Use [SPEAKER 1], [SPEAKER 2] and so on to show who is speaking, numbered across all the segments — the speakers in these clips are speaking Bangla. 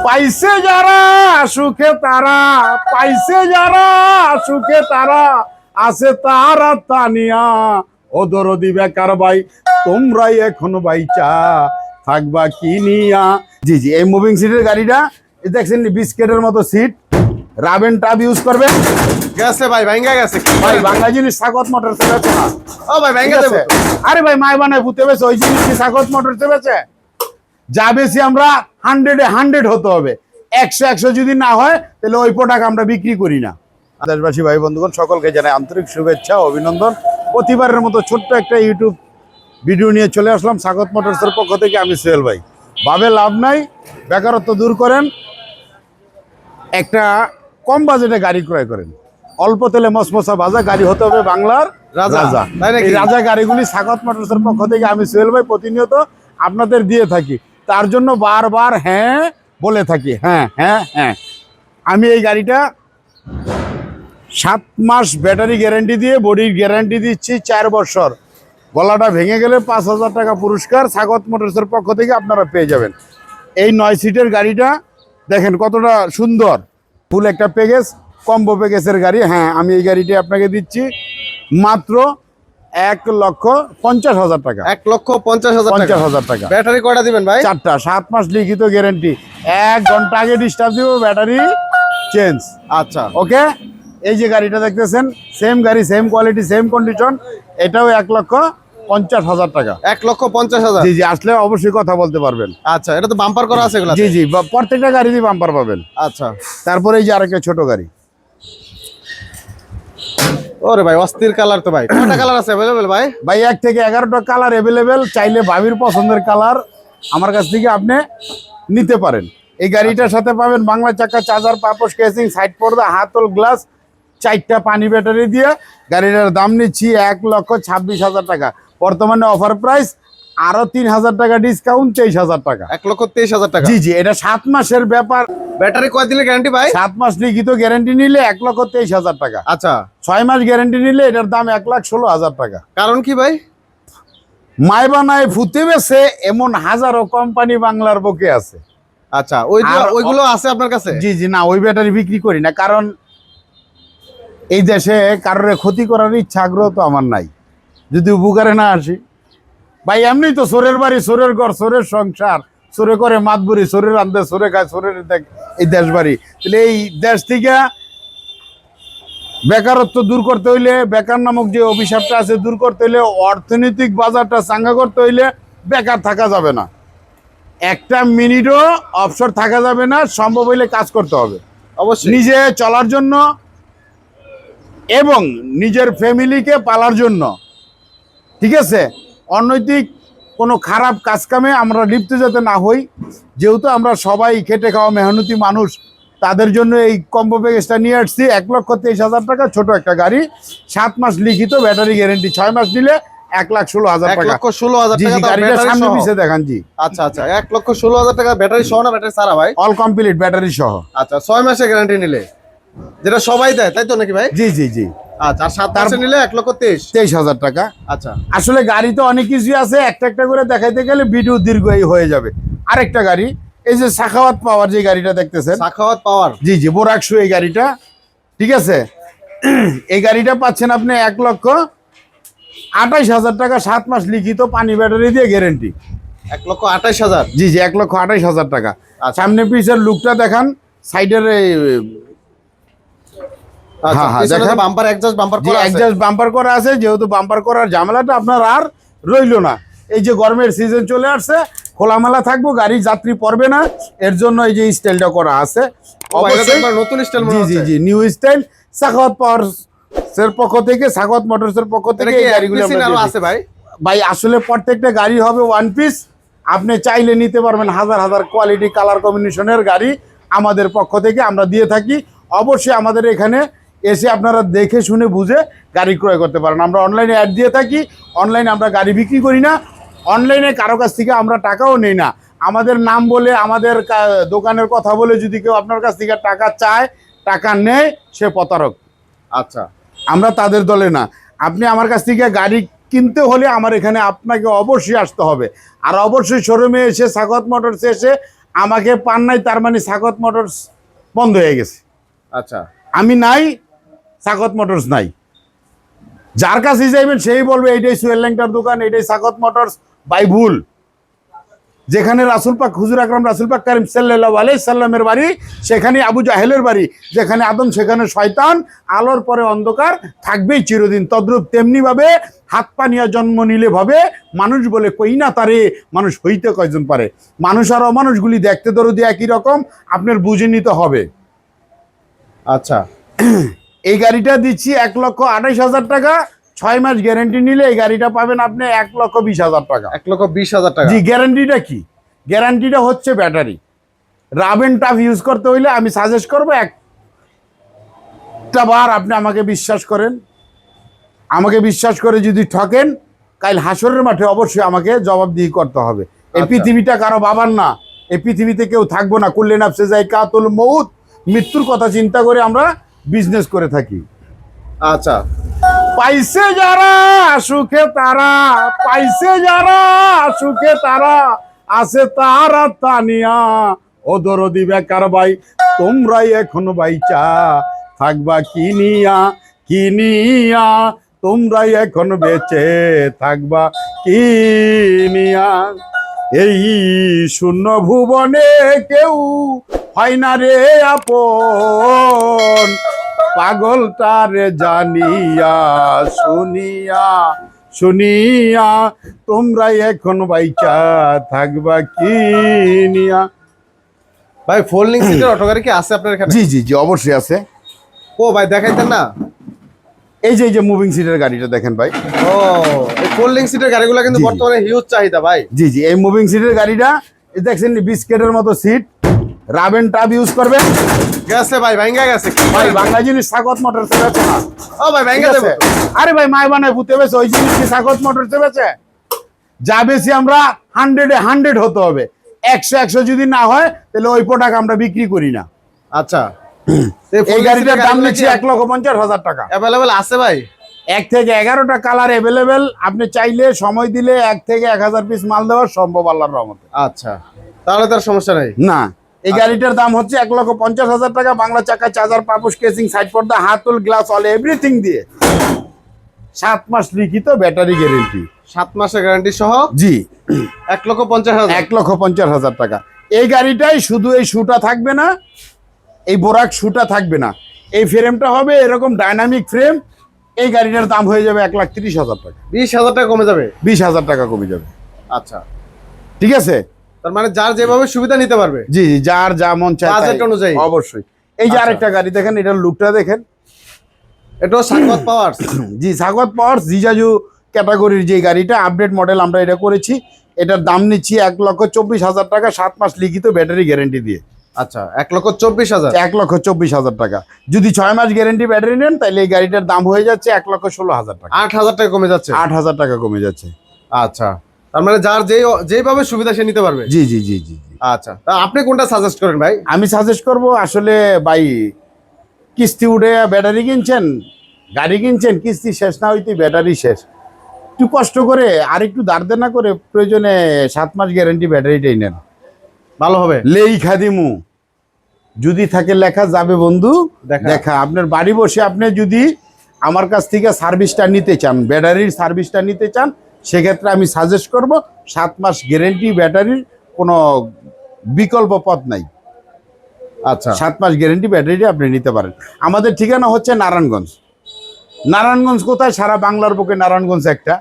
[SPEAKER 1] পাইছে যারা সুখে তারা, পাইছে যারা সুখে তারা, আছে তারা তানিয়া। ও দরদি বেকার ভাই, তোমরাই এখন বাইচা থাকবা কিনিয়া। জি জি, এই মুভিং সিটের গাড়িটা দেখছেন, বিস্কেটের মতো সিট, রাবেন টাব ইউজ করবেন।
[SPEAKER 2] গেছে ভাই, ভাঙ্গা গেছে
[SPEAKER 1] ভাই বাংলা জিনিস স্বাগত মোটরস বেচে না।
[SPEAKER 2] ও ভাই ভাঙ্গা দেব।
[SPEAKER 1] আরে ভাই মাই বানায় ভূতে বেচে, ওই জিনিস কি স্বাগত মোটরস বেচে? যা বেশি আমরা 100-এ 100 হতে হবে, 100-100 যদি না হয় তাহলে ওই প্রোডাক্ট আমরা বিক্রি করি না। দেশবাসী ভাই বন্ধুগণ সকলকে জানাই আন্তরিক শুভেচ্ছা ও অভিনন্দন। প্রতিবারের মতো ছোট্ট একটা ইউটিউব ভিডিও নিয়ে চলে আসলাম স্বাগত মোটরসের পক্ষ থেকে। আমি সোহেল ভাই। ভাবে লাভ নাই, বেকারত্ব দূর করেন, একটা কম বাজেটে গাড়ি ক্রয় করেন। অল্প তেলে মশমশা ভাজা গাড়ি হতে হবে বাংলার রাজা। এই রাজা গাড়িগুলি স্বাগত মোটরসের পক্ষ থেকে আমি সোহেল ভাই প্রতিনিয়ত আপনাদের দিয়ে থাকি। তার জন্য বারবার হ্যাঁ বলে থাকি, হ্যাঁ হ্যাঁ হ্যাঁ। আমি এই গাড়িটা 7 মাস ব্যাটারি গ্যারান্টি দিয়ে বডির গ্যারান্টি দিচ্ছি 4 বছর। গলাটা ভেঙে গেলে 5,000 টাকা পুরস্কার স্বাগত মোটরসের পক্ষ থেকে আপনারা পেয়ে যাবেন। এই 9 সিটের গাড়িটা দেখেন কতটা সুন্দর, ফুল একটা প্যাকেজ, কম্বো প্যাকেজের গাড়ি। হ্যাঁ, আমি এই গাড়িটি আপনাকে দিচ্ছি মাত্র 1,50,000 টাকা।
[SPEAKER 2] 1,50,000 টাকা। ব্যাটারি কয়টা দিবেন ভাই?
[SPEAKER 1] 4টা, 7 মাস লিখিত গ্যারান্টি। 1 ঘন্টা আগে ডিস্টার্ব দিব, ব্যাটারি চেঞ্জ।
[SPEAKER 2] আচ্ছা
[SPEAKER 1] ওকে। এই যে গাড়িটা দেখতেছেন, সেম গাড়ি, সেম কোয়ালিটি, সেম কন্ডিশন, এটাও 1,50,000 টাকা।
[SPEAKER 2] 1,50,000।
[SPEAKER 1] জি জি, আসলে অবশ্যই কথা বলতে পারবেন।
[SPEAKER 2] আচ্ছা, এটা তো বাম্পার করা আছে এগুলা?
[SPEAKER 1] জি জি, প্রত্যেকটা গাড়িতে বাম্পার পাবেন।
[SPEAKER 2] আচ্ছা,
[SPEAKER 1] তারপরে এই যে আরেকটা ছোট গাড়ি।
[SPEAKER 2] ওরে ভাই অস্থির কালার তো ভাই। কয়টা কালার আছে अवेलेबल ভাই?
[SPEAKER 1] ভাই 1 থেকে 11টা কালার अवेलेबल। চাইলে ভাবির পছন্দের কালার আমার কাছ থেকে আপনি নিতে পারেন। এই গাড়িটার সাথে পাবেন বাংলা চাকা, চার্জার, পাপোশ কেসিং, সাইড পর্দা, হাতল গ্লাস, 4টা পানি ব্যাটারি দিয়ে গাড়িটার দাম নিচ্ছি 1,26,000 টাকা। বর্তমানে অফার প্রাইস, আরো 3,000 টাকা ডিসকাউন্ট, 23,000 টাকা।
[SPEAKER 2] 1,23,000 টাকা।
[SPEAKER 1] জি জি, এটা 7 মাসের ব্যাপার।
[SPEAKER 2] ব্যাটারি কয় দিনের গ্যারান্টি ভাই?
[SPEAKER 1] 7 মাস লিখিত গ্যারান্টি নিলে 1,23,000 টাকা।
[SPEAKER 2] আচ্ছা,
[SPEAKER 1] 6 মাস গ্যারান্টি নিলে এটার দাম 1,16,000 টাকা।
[SPEAKER 2] কারণ কি ভাই?
[SPEAKER 1] মাই বানায় ফুতে বেছে এমন হাজারো কোম্পানি বাংলার বুকে আছে।
[SPEAKER 2] আচ্ছা, ওইগুলো আছে আপনার কাছে?
[SPEAKER 1] জি জি, না ওই ব্যাটারি বিক্রি করি না, কারণ এই দেশে কারোর ক্ষতি করার ইচ্ছা আগ্রহ তো আমার নাই, যদি উপকারে না আসি। ভাই এমনি তো সোরের বাড়ি, সোরের ঘর, সোরের সংসার, সোরে করে মাতবুরি, সোরের রান্ধে, সোরে খায়, সোরের দেখ এই দেশ বাড়ি। তাহলে এই দেশ থেকে বেকারত্ব দূর করতে হইলে, বেকার নামক যে অভিশাপটা আছে দূর করতে হইলে, অর্থনৈতিক বাজারটা চাঙ্গা করতে হইলে বেকার থাকা যাবে না, একটা মিনিটও অবসর থাকা যাবে না। সম্ভব হইলে কাজ করতে হবে
[SPEAKER 2] অবশ্যই,
[SPEAKER 1] নিজে চলার জন্য এবং নিজের ফ্যামিলিকে পালার জন্য। ঠিক আছে, অনৈতিক কোনো খারাপ কাজকামে আমরা লিপ্ত যাতে না হই। যেহেতু আমরা সবাই খেটে খাওয়া মেহনতি মানুষ, তাদের জন্য এই কম্বো প্যাকেজটা নিয়ে আসছি। 1,23,000 টাকা, ছোট একটা গাড়ি, 7 মাস লিখিত ব্যাটারি গ্যারেন্টি, 6 মাস নিলে 1,16,000 টাকা।
[SPEAKER 2] 1,16,000
[SPEAKER 1] জি জি,
[SPEAKER 2] টাকা।
[SPEAKER 1] গাড়িটা সামনে পিছে দেখান। জি
[SPEAKER 2] আচ্ছা আচ্ছা, 1,16,000 টাকা ব্যাটারি সহ না ব্যাটারি ছাড়া ভাই?
[SPEAKER 1] অল কমপ্লিট ব্যাটারি সহ।
[SPEAKER 2] আচ্ছা, 6 মাসের গ্যারান্টি নিলে, যেটা সবাই দেয় তাই তো নাকি ভাই?
[SPEAKER 1] জি জি জি।
[SPEAKER 2] আচ্ছা, আর 7 মাসে নিলে
[SPEAKER 1] 1,23,000 টাকা।
[SPEAKER 2] আচ্ছা,
[SPEAKER 1] আসলে গাড়িতে অনেক কিছুই আছে, একটা একটা করে দেখাইতে গেলে ভিডিও দীর্ঘ হয়ে যাবে। আরেকটা গাড়ি, এই যে সাখাওয়াত পাওয়ার যে গাড়িটা দেখতেছেন,
[SPEAKER 2] সাখাওয়াত পাওয়ার।
[SPEAKER 1] জি জি, বোরাকশু এই গাড়িটা। ঠিক আছে, এই গাড়িটা পাচ্ছেন আপনি 1,28,000 টাকা, 7 মাস লিখিত পানি ব্যাটারি দিয়ে গ্যারেন্টি।
[SPEAKER 2] 1,28,000?
[SPEAKER 1] জি জি, 1,28,000 টাকা। সামনে পিছের লুকটা দেখান, সাইডের
[SPEAKER 2] আচ্ছা, পিছনে বাম্পার, এক্সস্ট বাম্পার করা আছে।
[SPEAKER 1] এক্সস্ট বাম্পার করা আছে, যেহেতু বাম্পার করার ঝামেলাটা আপনার আর রইলো না। এই যে গরমের সিজন চলে আসছে, খোলামেলা থাকবো, গাড়ি যাত্রী পড়বে না, এর জন্য এই যে স্টাইলটা করা আছে।
[SPEAKER 2] অবশ্যই নতুন স্টাইল মনে হচ্ছে।
[SPEAKER 1] জি জি, নিউ স্টাইল। সাখাওয়াত পাওয়ার এর পক্ষ থেকে, সাখাওয়াত মোটরসের পক্ষ থেকে এই গাড়িগুলো
[SPEAKER 2] আছে ভাই।
[SPEAKER 1] ভাই আসলে প্রত্যেকটা গাড়ি হবে ওয়ান পিস, আপনি চাইলে নিতে পারবেন। হাজার হাজার কোয়ালিটি, কালার কম্বিনেশনের গাড়ি আমাদের পক্ষ থেকে আমরা দিয়ে থাকি। অবশ্যই আমাদের এখানে এসে আপনারা দেখে শুনে বুঝে গাড়ি ক্রয় করতে পারেন। আমরা অনলাইনে অ্যাড দিয়ে থাকি, অনলাইনে আমরা গাড়ি বিক্রি করি না, অনলাইনে কারো কাছ থেকে আমরা টাকাও নেই না। আমাদের নাম বলে, আমাদের দোকানের কথা বলে যদি কেউ আপনার কাছ থেকে টাকা চায়, টাকা নেয়, সে প্রতারক।
[SPEAKER 2] আচ্ছা,
[SPEAKER 1] আমরা তাদের দলে না। আপনি আমার কাছ থেকে গাড়ি কিনতে হলে আমার এখানে আপনাকে অবশ্যই আসতে হবে, আর অবশ্যই শোরুমে এসে, স্বাগত মোটরসে এসে আমাকে পান নাই তার মানে সাকত মোটরস বন্ধ হয়ে গেছে।
[SPEAKER 2] আচ্ছা,
[SPEAKER 1] আমি নাই, সাকত মোটরস নাই। যার কাছে যাইবেন সেই বলবে এইটাই সোহেল ল্যাংটার দোকান, এইটাই সাকত মোটরস। বাই ভুল। যেখানে রাসূল পাক হুজুর আকরাম রাসূল পাক কারীম সাল্লাল্লাহু আলাইহি সাল্লামের বাড়ি, সেখানে আবু জাহেলের বাড়ি। যেখানে আদম সেখানে শয়তান। আলোর পরে অন্ধকার থাকবেই চিরদিন। তদ্রূপ তেমনি ভাবে হাত পা নিয়ে জন্ম নিলে ভাবে মানুষ বলে কই না তারে, মানুষ হইতে কয়জন পারে। মানুষ আর অমানুষগুলি দেখতে দরদি একই রকম, আপনার বুঝে নিতে হবে।
[SPEAKER 2] আচ্ছা,
[SPEAKER 1] এই গাড়িটা দিচ্ছি 1,28,000 টাকা। 6 মাস গ্যারান্টি নিলে এই গাড়িটা পাবেন আপনি 1,20,000 টাকা।
[SPEAKER 2] 1,20,000 টাকা।
[SPEAKER 1] জি, গ্যারান্টিটা কি? গ্যারান্টিটা হচ্ছে battery. Rub and tough use করতে হইলে আমি সাজেস্ট করবো একটা বার আপনি আমাকে বিশ্বাস করেন। আমাকে বিশ্বাস করে যদি ঠকেন, কাল হাসরের মাঠে অবশ্যই আমাকে জবাবদিহি করতে হবে। এই
[SPEAKER 2] আচ্ছা।
[SPEAKER 1] পৃথিবীটা কারো বাবার না। এই পৃথিবীতে কেউ থাকবো না। কুল্লে নাফসে যায়কাতুল মউত। মৃত্যুর কথা চিন্তা করে আমরা বিজনেস করে থাকি।
[SPEAKER 2] আচ্ছা,
[SPEAKER 1] পাইছে যারা সুখে তারা, পাইছে যারা সুখে তারা, আছে তারা তানিয়া। ও দরদি বেকার ভাই, তোমরাই এখন বাইচা থাকবা কিনিয়া, কিনিয়া। তোমরাই এখন বেঁচে থাকবা কিনিয়া। এই শূন্য ভুবনে কেউ হয় না রে আপন, পাগলটারে জানিয়া শুনিয়া, শুনিয়া। তোমরাই এখন বাইচা থাকবা কিনিয়া।
[SPEAKER 2] ভাই ফোল্ডিং সিটের অটো গাড়ি কি আছে আপনার এখানে?
[SPEAKER 1] জি জি জি, অবশ্যই আছে।
[SPEAKER 2] ও ভাই দেখাইতেন না।
[SPEAKER 1] এই যে মুভিং সিটের গাড়িটা দেখেন ভাই।
[SPEAKER 2] ও, এই ফোল্ডিং সিটের গাড়িগুলো কিন্তু
[SPEAKER 1] জি, জি।
[SPEAKER 2] বর্তমানে হিউজ চাহিদা ভাই।
[SPEAKER 1] জি জি, এই মুভিং সিটের গাড়িটা এই দেখছেন বিস্কেটের মতো sheet. Rub and tub use করবেন।
[SPEAKER 2] গেছে ভাই, ভাঙ্গা গেছে
[SPEAKER 1] ভাই বাংলা জিনিস সাকত মোটর চেপেছে না।
[SPEAKER 2] ও ভাই ভাঙ্গা
[SPEAKER 1] ঠিক
[SPEAKER 2] দেবো
[SPEAKER 1] আছে? আরে ভাই মায় বানায় ভূতে বেছে, ওই জিনিস কি সাকত মোটর চেপেছে? যা বেশি আমরা 100 হতে হবে। 100 যদি না হয় তাহলে ওই প্রোডাক্ট আমরা বিক্রি করি না।
[SPEAKER 2] আচ্ছা,
[SPEAKER 1] এই গাড়িটার দাম নিচ্ছি 1,50,000 টাকা।
[SPEAKER 2] অ্যাভেলেবল আছে ভাই?
[SPEAKER 1] 1 থেকে 11টা কালার অ্যাভেলেবেল। আপনি চাইলে সময় দিলে 1 থেকে 1,000 পিস মাল দেওয়া সম্ভব আল্লাহর রহমতে।
[SPEAKER 2] আচ্ছা, তাহলে তার সমস্যা নাই।
[SPEAKER 1] না, এই গাড়িটার দাম হচ্ছে 1,50,000 টাকা। বাংলা চাকা, চার্জার, পাপুস, কেসিং, সাইড পর্দা, হাতল, গ্লাস, অল এভরিথিং দিয়ে 7 মাস লিখিত ব্যাটারি গ্যারেন্টি।
[SPEAKER 2] 7 মাসের গ্যারান্টি সহ।
[SPEAKER 1] জি,
[SPEAKER 2] 1,50,000।
[SPEAKER 1] 1,50,000 টাকা। এই গাড়িটাই শুধু এই শুটা থাকবে না, এই বোরাক শুটা থাকবে না, এই ফ্রেমটা হবে এরকম ডাইনামিক ফ্রেম। এই গাড়িটার দাম হয়ে যাবে 1,30,000 টাকা।
[SPEAKER 2] 20,000 টাকা কমে যাবে।
[SPEAKER 1] 20,000 টাকা কমে যাবে।
[SPEAKER 2] আচ্ছা,
[SPEAKER 1] ঠিক আছে?
[SPEAKER 2] তার মানে যার যেভাবে সুবিধা নিতে পারবে।
[SPEAKER 1] জি জি, যার যা মন চায়
[SPEAKER 2] বাজেট
[SPEAKER 1] তাই।
[SPEAKER 2] অনুযায়ী।
[SPEAKER 1] অবশ্যই। এই যে
[SPEAKER 2] আচ্ছা।
[SPEAKER 1] আরেকটা গাড়ি দেখেন, এটার লুকটা দেখেন।
[SPEAKER 2] এটাও সাকওয়াত পাওয়ার।
[SPEAKER 1] জি, সাগত পাওয়ার্স জিজাজু ক্যাটাগরির যে গাড়িটা আপডেট মডেল আমরা এটা করেছি। এটার দাম নিচ্ছি 1,24,000 টাকা, 7 মাস লিখিত ব্যাটারি গ্যারেন্টি দিয়ে।
[SPEAKER 2] আচ্ছা, 1,24,000।
[SPEAKER 1] 1,24,000 টাকা। যদি 6 মাস গ্যারেন্টি ব্যাটারি নেন তাহলে এই গাড়িটার দাম হয়ে যাচ্ছে 1,16,000 টাকা।
[SPEAKER 2] 8,000 টাকা কমে যাচ্ছে।
[SPEAKER 1] 8,000 টাকা কমে যাচ্ছে।
[SPEAKER 2] আচ্ছা, তার মানে যার যেভাবে সুবিধা সে নিতে পারবে।
[SPEAKER 1] জি জি জি জি জি।
[SPEAKER 2] আচ্ছা, তা আপনি কোনটা সাজেস্ট করেন ভাই?
[SPEAKER 1] আমি সাজেস্ট করব আসলে ভাই, কিস্তি উঠে ব্যাটারি কিনছেন, গাড়ি কিনছেন, কিস্তি শেষ না হইতে ব্যাটারি শেষ। একটু কষ্ট করে আর একটু দাঁড় না করে প্রয়োজনে 7 মাস গ্যারেন্টি ব্যাটারিটাই নেন,
[SPEAKER 2] ভালো হবে।
[SPEAKER 1] লেই খাদিমু যদি থাকে লেখা যাবে বন্ধু
[SPEAKER 2] দেখা।
[SPEAKER 1] দেখা। আপনার বাড়ি বসে আপনি যদি আমার কাছ থেকে সার্ভিসটা নিতে চান, ব্যাটারির সার্ভিসটা নিতে চান, সেক্ষেত্রে আমি সাজেস্ট করব 7 মাস গ্যারেন্টি ব্যাটারির কোনো বিকল্প পথ নাই।
[SPEAKER 2] আচ্ছা,
[SPEAKER 1] 7 মাস গ্যারেন্টি ব্যাটারিটা আপনি নিতে পারেন। আমাদের ঠিকানা হচ্ছে নারায়ণগঞ্জ। নারায়ণগঞ্জ কোথায়? সারা বাংলার বুকে নারায়ণগঞ্জ একটা।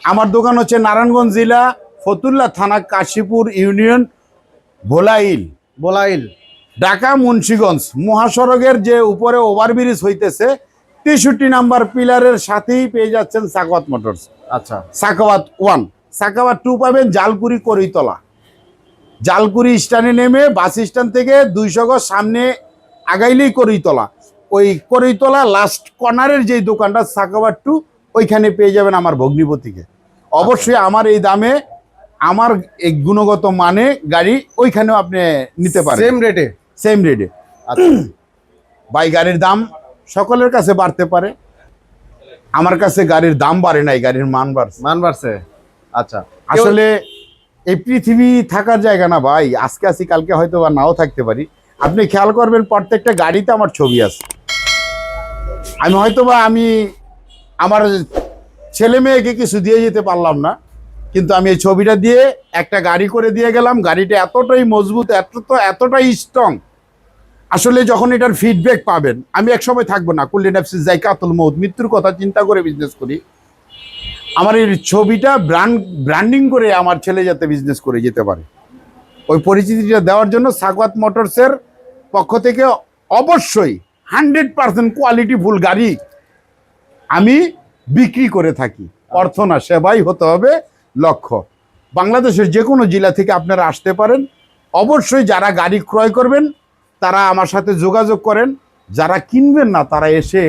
[SPEAKER 1] আমার দোকান হচ্ছে নারায়ণগঞ্জ জেলা, ফতুল্লা থানা, কাশীপুর ইউনিয়ন, ভোলাইল,
[SPEAKER 2] বোলাইল।
[SPEAKER 1] ঢাকা মুন্সিগঞ্জ মহাসড়কের যে উপরে ওভারব্রিজ হইতেছে 63 নাম্বার পিলারের সাথেই পেয়ে যাচ্ছেন সাকাওয়াত মোটরস।
[SPEAKER 2] আচ্ছা,
[SPEAKER 1] সাকাওয়াত 1, সাকাওয়াত 2 পাবেন জালকুড়ি করিতলা। জালকুড়ি স্ট্যান্ডে নেমে বাস স্ট্যান্ড থেকে 200 গজ সামনে আগাইলেই করিতলা। ওই করিতলা লাস্ট কর্নারের যেই দোকানটা সাকাওয়াত 2, ওইখানে পেয়ে যাবেন আমার ভগ্নিপতিকে। অবশ্যই আমার এই দামে, আমার এই গুণগত মানে গাড়ি ওইখানেও আপনি নিতে পারেন
[SPEAKER 2] সেম রেটে।
[SPEAKER 1] সেম রেটে।
[SPEAKER 2] আচ্ছা,
[SPEAKER 1] ভাই গাড়ির দাম সকলের কাছে বাড়তে পারে, আমার কাছে গাড়ির দাম বাড়ে নাই, গাড়ির মান বাড়ছে।
[SPEAKER 2] মান বাড়ছে। আচ্ছা,
[SPEAKER 1] আসলে এই পৃথিবী থাকার জায়গা না ভাই, আজকে আছি কালকে হয়তো বা নাও থাকতে পারি। আপনি খেয়াল করবেন প্রত্যেকটা গাড়িতে আমার ছবি আছে। আমি হয়তো বা আমার ছেলে মেয়েকে কিছু দিয়ে যেতে পারলাম না, কিন্তু আমি এই ছবিটা দিয়ে একটা গাড়ি করে দিয়ে গেলাম। গাড়িটা এতটাই মজবুত, এতটাই স্ট্রং। আসলে যখন এটার ফিডব্যাক পাবেন, আমি এক সময় থাকবো না, কুল্লি নাফসি যায়কাতুল মউত, মৃত্যুর কথা চিন্তা করে বিজনেস করি। আমার এই ছবিটা ব্র্যান্ডিং করে আমার ছেলে যাতে বিজনেস করে যেতে পারে, ওই পরিচিতিটা দেওয়ার জন্য সাকওয়াত মোটরসের পক্ষ থেকে অবশ্যই 100% কোয়ালিটিফুল গাড়ি আমি বিক্রি করে থাকি। অর্থ না, সেবাই হতে হবে লক্ষ্য। বাংলাদেশের যে কোনো জেলা থেকে আপনারা আসতে পারেন। অবশ্যই যারা গাড়ি ক্রয় করবেন তারা আমার সাথে যোগাযোগ করেন, যারা কিনবেন না তারা এসে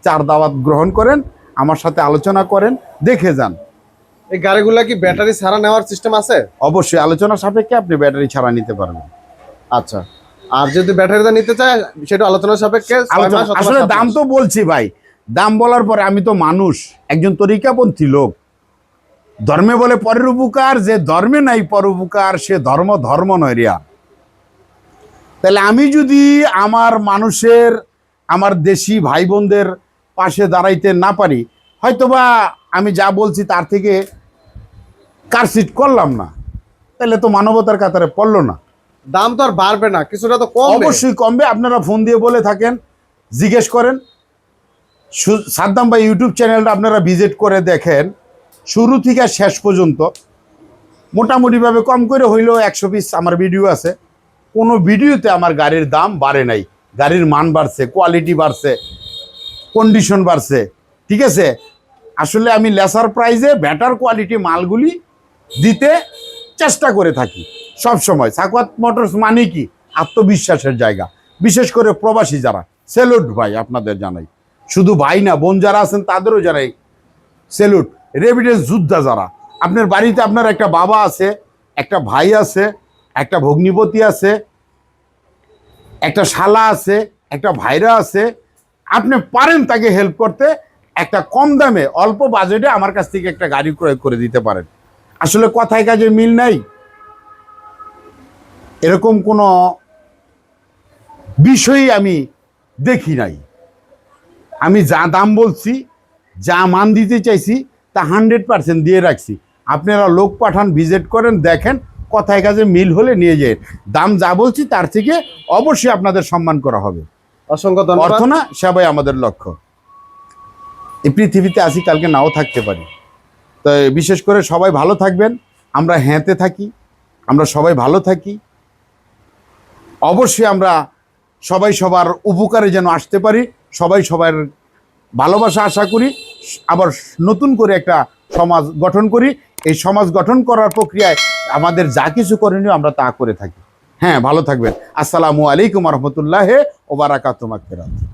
[SPEAKER 1] চার দাওয়াত গ্রহণ করেন, আমার সাথে আলোচনা করেন, দেখে যান।
[SPEAKER 2] এই গাড়িগুলা কি ব্যাটারি ছাড়া নেওয়ার সিস্টেম আছে?
[SPEAKER 1] অবশ্যই আলোচনা সাপেক্ষে আপনি ব্যাটারি ছাড়া নিতে পারবেন।
[SPEAKER 2] আচ্ছা, আর যদি ব্যাটারিটা নিতে চায় সেটা আলোচনা সাপেক্ষে 6 মাস অথবা
[SPEAKER 1] আসলে
[SPEAKER 2] 7
[SPEAKER 1] দাম
[SPEAKER 2] মাস।
[SPEAKER 1] তো বলছি ভাই, দাম বলার পরে আমি তো মানুষ, একজন তরিকাপন্থী লোক। ধর্মে বলে পরের উপকার, যে ধর্মে নাই পরোপকার সে ধর্ম নয় রিয়া। তাহলে আমি যদি আমার মানুষের, আমার দেশি ভাই বোনদের পাশে দাঁড়াইতে না পারি, হয়তোবা আমি যা বলছি তার থেকে কারসিট করলাম না, তাহলে তো মানবতার কাতারে পড়লো না।
[SPEAKER 2] দাম তো আর বাড়বে না, কিছুটা তো কমবে।
[SPEAKER 1] অবশ্যই কমবে। আপনারা ফোন দিয়ে বলে থাকেন, জিজ্ঞেস করেন। সাদ্দাম ভাই ইউটিউব চ্যানেলটা আপনারা ভিজিট করে দেখেন, শুরু থেকে শেষ পর্যন্ত মোটামুটিভাবে কম করে হইলেও 100 পিস আমার ভিডিও আছে। কোনো ভিডিওতে আমার গাড়ির দাম বাড়ে নাই। গাড়ির মান বাড়ছে, কোয়ালিটি বাড়ছে, কন্ডিশন বাড়ছে। ঠিক আছে, আসলে আমি লেসার প্রাইসে বেটার কোয়ালিটি মালগুলি দিতে চেষ্টা করে থাকি সব সময়। সাকওয়াত মোটরস মানে কি আত্মবিশ্বাসের জায়গা, বিশেষ করে প্রবাসী যারা, স্যালুট ভাই আপনাদের জানাই। শুধু ভাই না, বোন যারা আছেন তাদেরও জানাই স্যালুট। রেভিডেন্স যোদ্ধা যারা, আপনার বাড়িতে আপনার একটা বাবা আছে, একটা ভাই আছে, একটা ভগ্নিপতি আছে, একটা শালা আছে, একটা ভাইরা আছে, আপনি পারেন তাকে হেল্প করতে, একটা কম দামে অল্প বাজেটে আমার কাছ থেকে একটা গাড়ি ক্রয় করে দিতে পারেন। আসলে কথায় কাজে মিল নাই, এরকম কোনো বিষয়ই আমি দেখি নাই। আমি যা দাম বলছি, যা মান দিতে চাইছি তা 100% দিয়ে রাখছি। আপনারা লোক পাঠান, ভিজিট করেন, দেখেন, কথায় কাজে মিল হলে নিয়ে যায়। দাম যা বলছি তার থেকে অবশ্যই আপনাদের সম্মান করা হবে।
[SPEAKER 2] অসংখ্য ধন্যবাদ।
[SPEAKER 1] অর্থ না, সেবাই আমাদের লক্ষ্য। এই পৃথিবীতে আসি কালকে নাও থাকতে পারি। তো বিশেষ করে সবাই ভালো থাকবেন, আমরা হ্যাঁতে থাকি, আমরা সবাই ভালো থাকি। অবশ্যই আমরা সবাই সবার উপকারে যেন আসতে পারি, সবাই সবার ভালোবাসা আশা করি। আবার নতুন করে একটা সমাজ গঠন করি। এই সমাজ গঠন করার প্রক্রিয়ায় আমাদের যা কিছু করণীয় আমরা তা করে থাকি। হ্যাঁ, ভালো থাকবেন। আসসালামু আলাইকুম রহমতুল্লাহ ওয়া বারাকাতুহু।